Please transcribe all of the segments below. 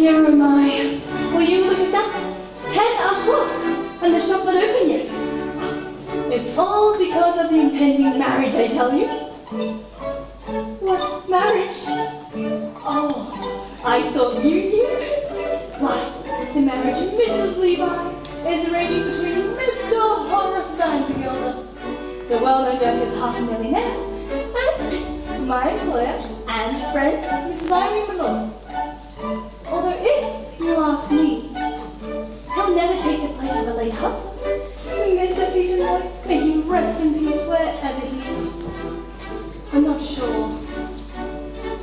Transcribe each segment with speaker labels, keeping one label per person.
Speaker 1: dear, oh my. Will you look at that? 10 o'clock, and the shop not open yet. It's all because of the impending marriage, I tell you. What marriage? Oh, I thought you knew. Why, the marriage of Mrs. Levi is arranging between Mr. Horace Vandergelder, the well-known Yankees half-millionaire, and my employer and friend, Mrs. Irene Malone. Although if you ask me, he'll never take the place of the late husband. Mr. Peter Lloyd, may he rest in peace wherever he is. I'm not sure.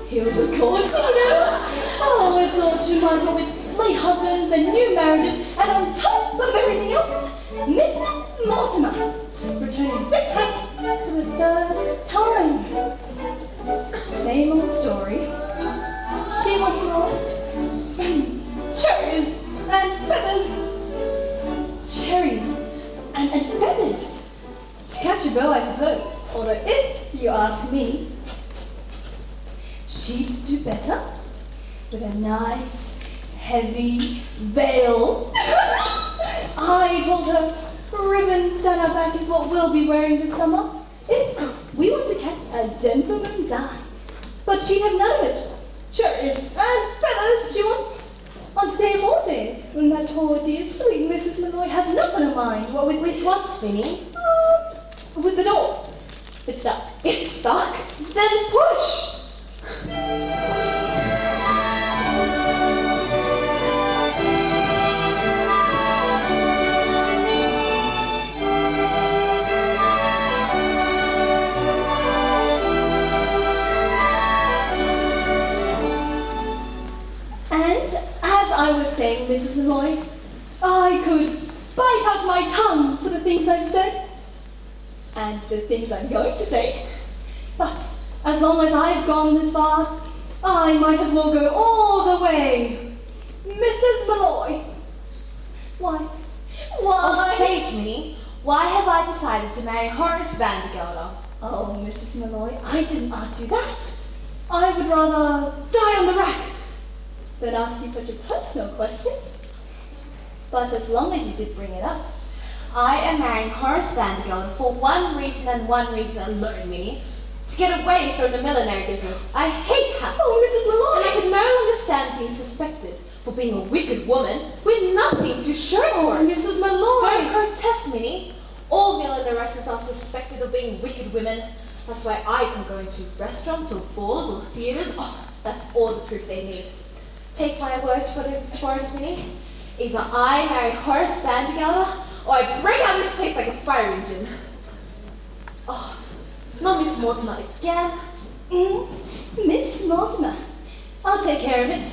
Speaker 1: He was, of course, you know. Oh, it's all too much with late husbands and new marriages, and on top of everything else, Miss Mortimer returning this hat for the 3rd time. Same old story. She wants more cherries and feathers. Cherries and feathers. To catch a beau, I suppose. Although if you ask me, she'd do better with a nice, heavy veil. I told her ribbons down our back is what we'll be wearing this summer if we want to catch a gentleman's eye. But she'd have none of it. Cherries and feathers she wants. On today of all days, when that poor dear sweet Mrs. Malloy has enough on her mind. What with
Speaker 2: what, Spinny?
Speaker 1: With the door. It's stuck.
Speaker 2: It's stuck? Then push!
Speaker 1: I was saying, Mrs. Malloy, I could bite out my tongue for the things I've said and the things I'm going to say. But as long as I've gone this far, I might as well go all the way. Mrs. Malloy. Why?
Speaker 2: Oh, say it, Minnie. Why have I decided to marry Horace Vandergelder?
Speaker 1: Oh, Mrs. Malloy, I didn't ask you that. I would rather die on the rack than ask you such a personal question. But as long as you did bring it up.
Speaker 2: I am marrying Horace Vandergelder for one reason and one reason alone, Minnie. To get away from the millinery business. I hate hats.
Speaker 1: Oh, Mrs. Malloy!
Speaker 2: And I can no longer stand being suspected for being a wicked woman with nothing to show for it.
Speaker 1: Mrs. Malloy!
Speaker 2: Don't protest, Minnie. All millineresses are suspected of being wicked women. That's why I can go into restaurants or balls or theatres. Oh, that's all the proof they need. Take my words for it, Minnie. Either I marry Horace Vandergelder, or I bring out this place like a fire engine. Oh, not Miss Mortimer again.
Speaker 1: Miss Mortimer. I'll take care of it.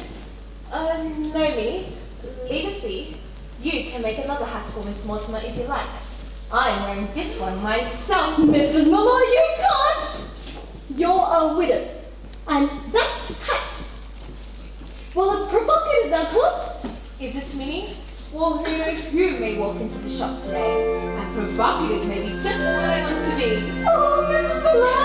Speaker 2: No, Minnie. Leave us be. You can make another hat for Miss Mortimer if you like. I'm wearing this one myself.
Speaker 1: Mrs. Malloy, you can't! You're a widow. And that hat. Well, it's provocative, that's what.
Speaker 2: Is this Minnie? Well, who knows who may walk into the shop today. And provocative may be just what I want to be.
Speaker 1: Oh, Mrs. Malloy!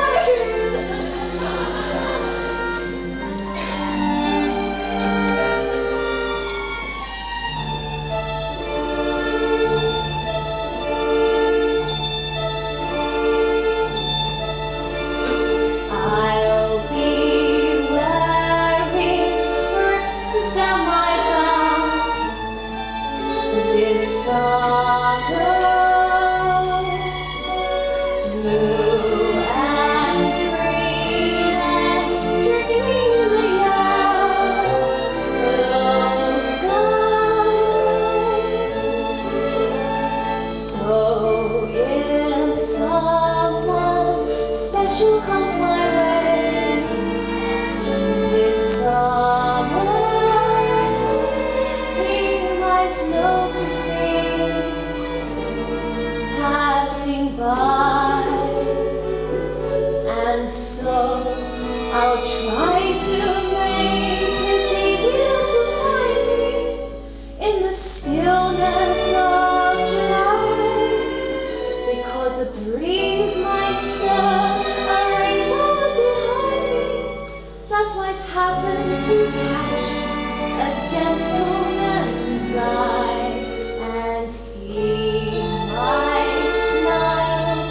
Speaker 2: a gentleman's eye, and he might smile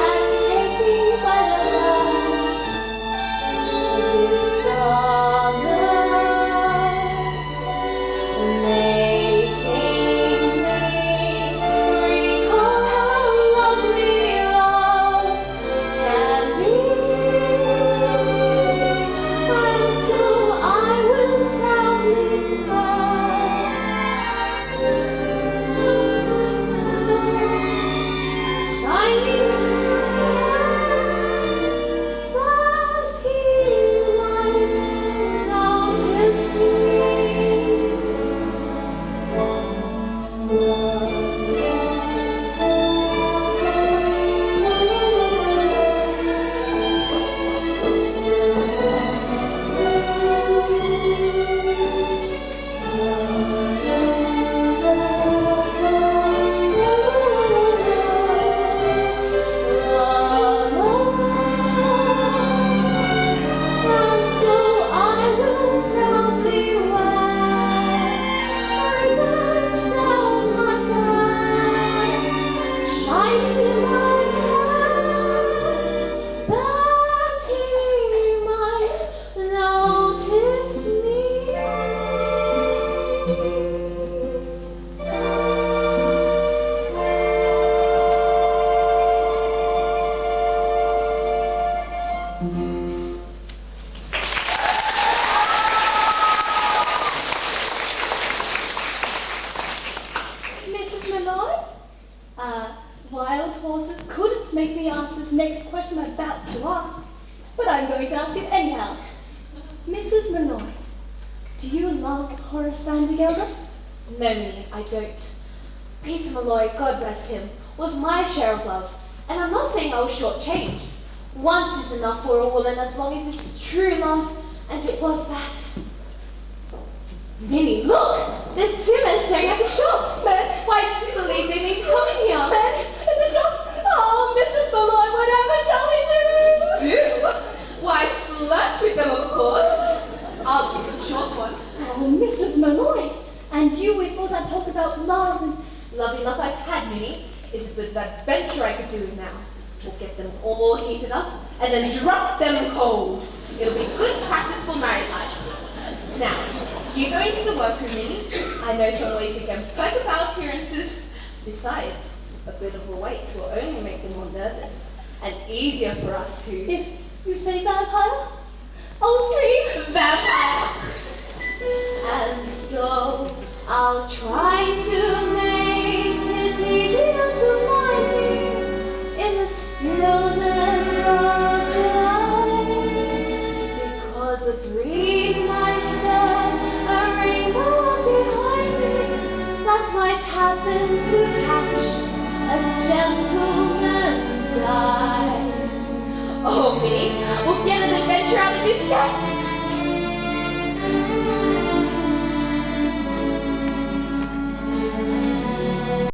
Speaker 2: and take me by the hand this summer, making me recall how lovely love can be. And so I will proudly shining that he might notice me. And so I will proudly wear ribbons down my back, shining in my hair, that he might notice me.
Speaker 1: Mrs. Malloy? Wild horses couldn't make me answer this next question I'm about to ask, but I'm going to ask it anyhow. Mrs. Malloy, do you love Horace Van de Gelder?
Speaker 2: No, Minnie, I don't. Peter Malloy, God rest him, was my share of love, and I'm not saying I was shortchanged. Once is enough for a woman as long as it's true love, and it was that. Minnie, look! There's two men staring at the shop!
Speaker 1: Men?
Speaker 2: Why do you believe they mean to come in here?
Speaker 1: Men in the shop? Oh, Mrs. Malloy, whatever shall we do?
Speaker 2: Do? Why, flirt with them, of course. I'll give you the short one.
Speaker 1: Oh, Mrs. Malloy, and you with all that talk about love and...
Speaker 2: Love enough I've had, Minnie. It's a bit of adventure I could do with now. We'll get them all heated up and then drop them cold. It'll be good practice for married life. Now, you go into the workroom, Minnie. I know some ways we can perk up our appearances. Besides, a bit of a wait will only make them more nervous and easier for us to...
Speaker 1: If you say vampire, I'll scream.
Speaker 2: Vampire! And so I'll try to make it easier to find me in the stillness of July, because a breeze might stir a rainbow up behind me that might happen to catch a gentleman's eye. Oh, Minnie, we'll get an adventure out of this yet!